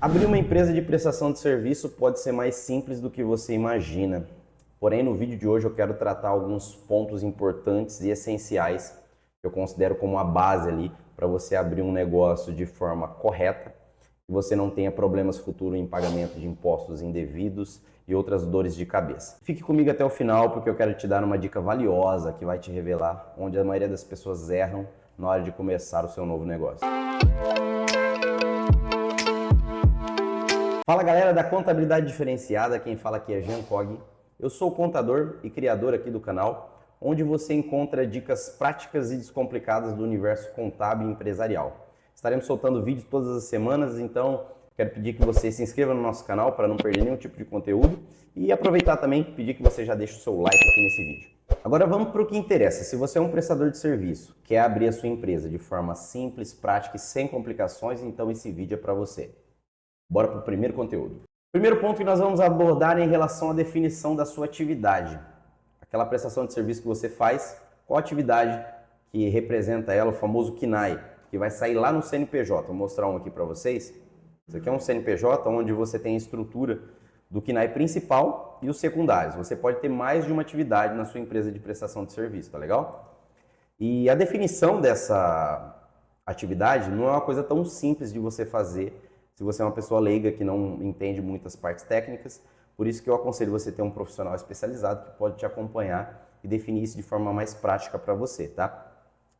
Abrir uma empresa de prestação de serviço pode ser mais simples do que você imagina. Porém, no vídeo de hoje eu quero tratar alguns pontos importantes e essenciais que eu considero como a base ali para você abrir um negócio de forma correta e você não tenha problemas futuros em pagamento de impostos indevidos e outras dores de cabeça. Fique comigo até o final porque eu quero te dar uma dica valiosa que vai te revelar onde a maioria das pessoas erram na hora de começar o seu novo negócio. Fala galera da Contabilidade Diferenciada, quem fala aqui é Jean Cog. Eu sou contador e criador aqui do canal, onde você encontra dicas práticas e descomplicadas do universo contábil e empresarial. Estaremos soltando vídeos todas as semanas, então quero pedir que você se inscreva no nosso canal para não perder nenhum tipo de conteúdo e aproveitar também pedir que você já deixe o seu like aqui nesse vídeo. Agora vamos para o que interessa. Se você é um prestador de serviço, quer abrir a sua empresa de forma simples, prática e sem complicações, então esse vídeo é para você. Bora para o primeiro conteúdo. O primeiro ponto que nós vamos abordar é em relação à definição da sua atividade. Aquela prestação de serviço que você faz, qual atividade que representa ela, o famoso KNAI, que vai sair lá no CNPJ. Vou mostrar um aqui para vocês. Isso aqui é um CNPJ onde você tem a estrutura do KNAI principal e os secundários. Você pode ter mais de uma atividade na sua empresa de prestação de serviço, tá legal? E a definição dessa atividade não é uma coisa tão simples de você fazer se você é uma pessoa leiga que não entende muitas partes técnicas. Por isso que eu aconselho você ter um profissional especializado que pode te acompanhar e definir isso de forma mais prática para você, tá?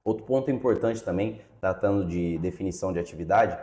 Outro ponto importante também, tratando de definição de atividade,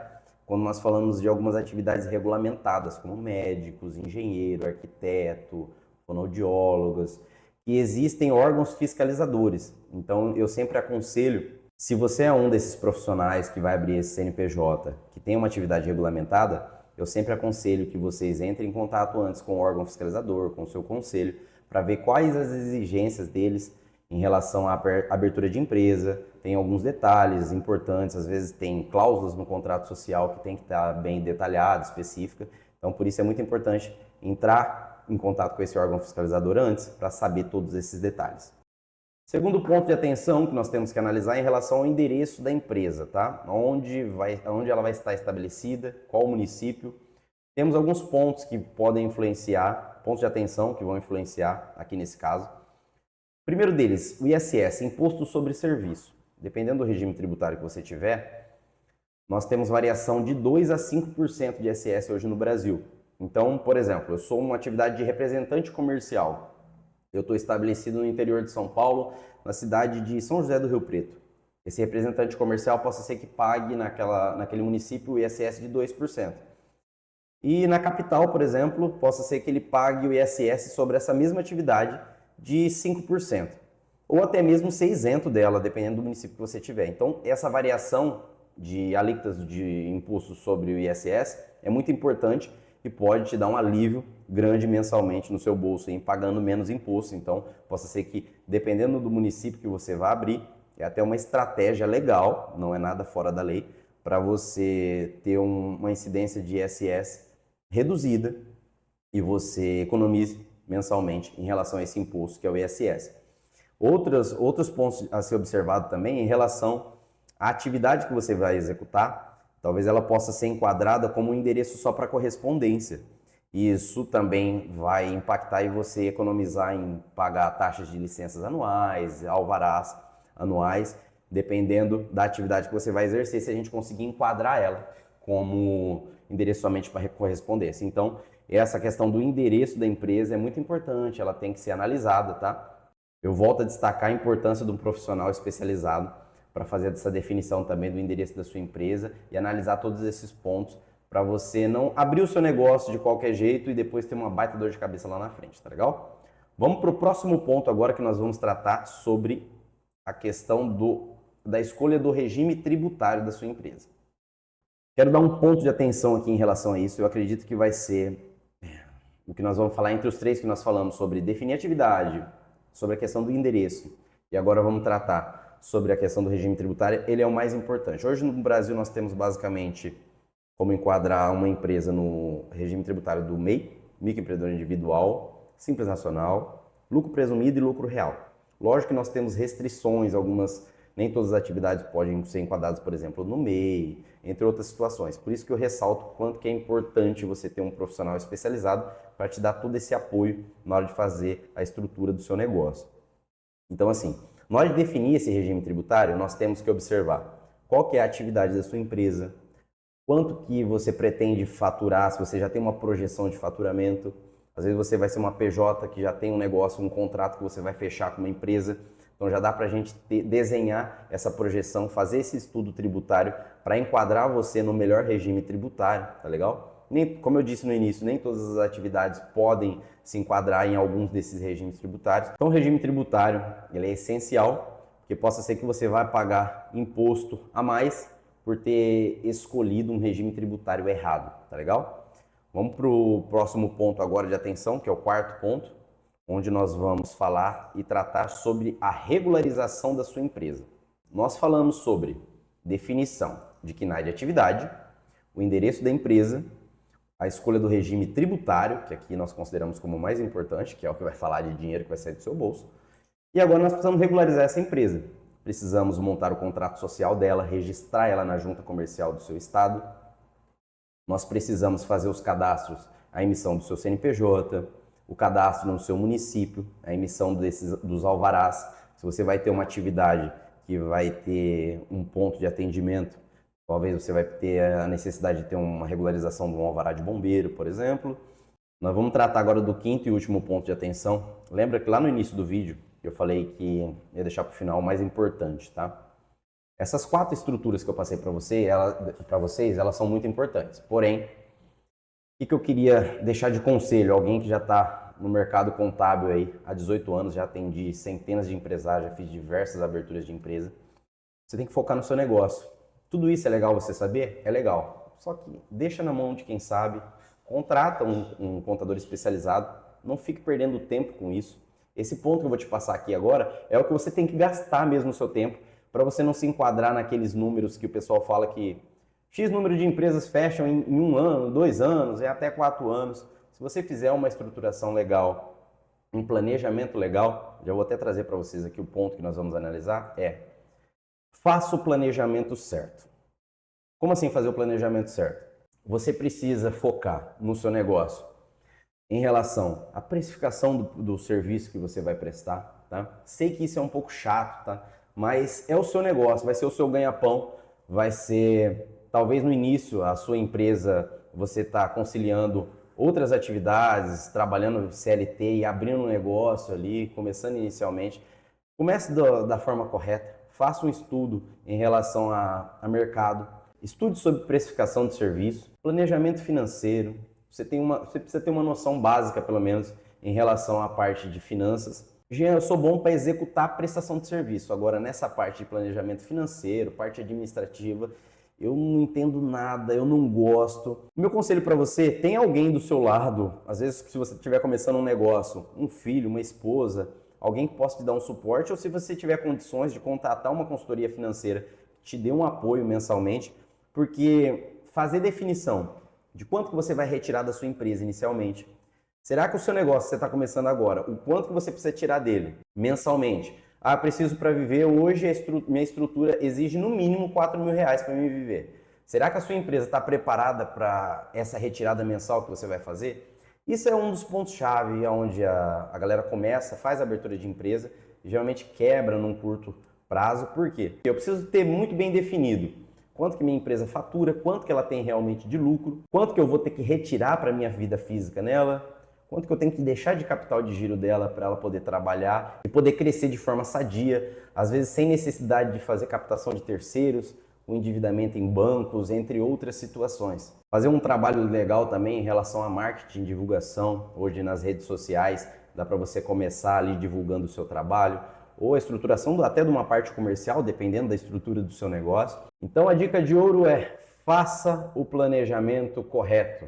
quando nós falamos de algumas atividades regulamentadas, como médicos, engenheiro, arquiteto, fonoaudiólogos, que existem órgãos fiscalizadores. Então, eu sempre aconselho, se você é um desses profissionais que vai abrir esse CNPJ, que tem uma atividade regulamentada, eu sempre aconselho que vocês entrem em contato antes com o órgão fiscalizador, com o seu conselho, para ver quais as exigências deles em relação à abertura de empresa. Tem alguns detalhes importantes, às vezes tem cláusulas no contrato social que tem que estar bem detalhada, específica. Então, por isso é muito importante entrar em contato com esse órgão fiscalizador antes para saber todos esses detalhes. Segundo ponto de atenção que nós temos que analisar é em relação ao endereço da empresa, tá? Onde ela vai estar estabelecida, qual o município. Temos alguns pontos que podem influenciar, pontos de atenção que vão influenciar aqui nesse caso. Primeiro deles, o ISS, Imposto sobre Serviço. Dependendo do regime tributário que você tiver, nós temos variação de 2 a 5% de ISS hoje no Brasil. Então, por exemplo, eu sou uma atividade de representante comercial. Eu estou estabelecido no interior de São Paulo, na cidade de São José do Rio Preto. Esse representante comercial possa ser que pague naquele município o ISS de 2%. E na capital, por exemplo, possa ser que ele pague o ISS sobre essa mesma atividade de 5%. Ou até mesmo ser isento dela, dependendo do município que você tiver. Então, essa variação de alíquotas de imposto sobre o ISS é muito importante e pode te dar um alívio grande mensalmente no seu bolso, em pagando menos imposto. Então, possa ser que, dependendo do município que você vai abrir, é até uma estratégia legal, não é nada fora da lei, para você ter uma incidência de ISS reduzida e você economize mensalmente em relação a esse imposto que é o ISS. Outros pontos a ser observado também em relação à atividade que você vai executar, talvez ela possa ser enquadrada como um endereço só para correspondência. Isso também vai impactar em você economizar em pagar taxas de licenças anuais, alvarás anuais, dependendo da atividade que você vai exercer, se a gente conseguir enquadrar ela como endereço somente para correspondência. Então, essa questão do endereço da empresa é muito importante, ela tem que ser analisada, tá? Eu volto a destacar a importância de um profissional especializado para fazer essa definição também do endereço da sua empresa e analisar todos esses pontos para você não abrir o seu negócio de qualquer jeito e depois ter uma baita dor de cabeça lá na frente, tá legal? Vamos para o próximo ponto agora que nós vamos tratar sobre a questão da escolha do regime tributário da sua empresa. Quero dar um ponto de atenção aqui em relação a isso, eu acredito que vai ser o que nós vamos falar entre os três que nós falamos sobre definir atividade, sobre a questão do endereço e agora vamos tratar sobre a questão do regime tributário, ele é o mais importante. Hoje no Brasil nós temos basicamente como enquadrar uma empresa no regime tributário do MEI, microempreendedor individual, simples nacional, lucro presumido e lucro real. Lógico que nós temos restrições, algumas Nem todas as atividades podem ser enquadradas, por exemplo, no MEI, entre outras situações. Por isso que eu ressalto o quanto que é importante você ter um profissional especializado para te dar todo esse apoio na hora de fazer a estrutura do seu negócio. Então, assim, na hora de definir esse regime tributário, nós temos que observar qual que é a atividade da sua empresa, quanto que você pretende faturar, se você já tem uma projeção de faturamento. Às vezes você vai ser uma PJ que já tem um negócio, um contrato que você vai fechar com uma empresa. Então já dá para a gente desenhar essa projeção, fazer esse estudo tributário para enquadrar você no melhor regime tributário, tá legal? Como eu disse no início, nem todas as atividades podem se enquadrar em alguns desses regimes tributários. Então o regime tributário ele é essencial, porque possa ser que você vai pagar imposto a mais por ter escolhido um regime tributário errado, tá legal? Vamos para o próximo ponto agora de atenção, que é o quarto ponto, onde nós vamos falar e tratar sobre a regularização da sua empresa. Nós falamos sobre definição de KNAI de atividade, o endereço da empresa, a escolha do regime tributário, que aqui nós consideramos como o mais importante, que é o que vai falar de dinheiro que vai sair do seu bolso. E agora nós precisamos regularizar essa empresa. Precisamos montar o contrato social dela, registrar ela na junta comercial do seu estado. Nós precisamos fazer os cadastros, a emissão do seu CNPJ, o cadastro no seu município, a emissão dos alvarás. Se você vai ter uma atividade que vai ter um ponto de atendimento, talvez você vai ter a necessidade de ter uma regularização de um alvará de bombeiro, por exemplo. Nós vamos tratar agora do quinto e último ponto de atenção. Lembra que lá no início do vídeo eu falei que ia deixar para o final o mais importante, tá? Essas 4 estruturas que eu passei para vocês, elas são muito importantes. Porém, o que eu queria deixar de conselho? Alguém que já está no mercado contábil aí há 18 anos, já atendi centenas de empresários, já fiz diversas aberturas de empresa. Você tem que focar no seu negócio. Tudo isso é legal você saber? É legal. Só que deixa na mão de quem sabe, contrata um contador especializado, não fique perdendo tempo com isso. Esse ponto que eu vou te passar aqui agora é o que você tem que gastar mesmo o seu tempo para você não se enquadrar naqueles números que o pessoal fala que X número de empresas fecham em 1 ano, 2 anos, até 4 anos. Se você fizer uma estruturação legal, um planejamento legal, já vou até trazer para vocês aqui o ponto que nós vamos analisar, faça o planejamento certo. Como assim fazer o planejamento certo? Você precisa focar no seu negócio em relação à precificação do serviço que você vai prestar, tá? Sei que isso é um pouco chato, tá? Mas é o seu negócio, vai ser o seu ganha-pão, vai ser, talvez no início, a sua empresa, você está conciliando outras atividades, trabalhando CLT e abrindo um negócio ali, começando inicialmente. Comece da forma correta, faça um estudo em relação a mercado, estude sobre precificação de serviço, planejamento financeiro. Você precisa ter uma noção básica, pelo menos, em relação à parte de finanças. Jean, eu sou bom para executar a prestação de serviço. Agora, nessa parte de planejamento financeiro, parte administrativa, eu não entendo nada, eu não gosto. Meu conselho para você, tem alguém do seu lado, às vezes se você estiver começando um negócio, um filho, uma esposa, alguém que possa te dar um suporte, ou se você tiver condições de contratar uma consultoria financeira que te dê um apoio mensalmente, porque fazer definição de quanto que você vai retirar da sua empresa inicialmente. Será que o seu negócio, você está começando agora, o quanto que você precisa tirar dele mensalmente? Ah, preciso para viver, hoje minha estrutura exige no mínimo R$ 4.000 para me viver. Será que a sua empresa está preparada para essa retirada mensal que você vai fazer? Isso é um dos pontos-chave onde a galera começa, faz a abertura de empresa e geralmente quebra num curto prazo. Por quê? Porque eu preciso ter muito bem definido quanto que minha empresa fatura, quanto que ela tem realmente de lucro, quanto que eu vou ter que retirar para a minha vida física nela, quanto que eu tenho que deixar de capital de giro dela para ela poder trabalhar e poder crescer de forma sadia, às vezes sem necessidade de fazer captação de terceiros, o endividamento em bancos, entre outras situações. Fazer um trabalho legal também em relação a marketing, divulgação, hoje nas redes sociais, dá para você começar ali divulgando o seu trabalho, ou a estruturação até de uma parte comercial, dependendo da estrutura do seu negócio. Então a dica de ouro é: faça o planejamento correto.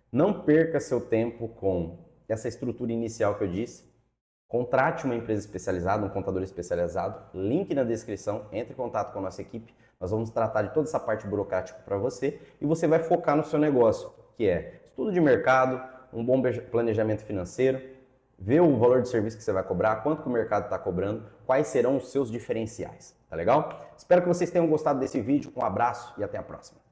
Não perca seu tempo com essa estrutura inicial que eu disse. Contrate uma empresa especializada, um contador especializado, link na descrição, entre em contato com a nossa equipe. Nós vamos tratar de toda essa parte burocrática para você e você vai focar no seu negócio, que é estudo de mercado, um bom planejamento financeiro, ver o valor de serviço que você vai cobrar, quanto que o mercado está cobrando, quais serão os seus diferenciais. Tá legal? Espero que vocês tenham gostado desse vídeo. Um abraço e até a próxima.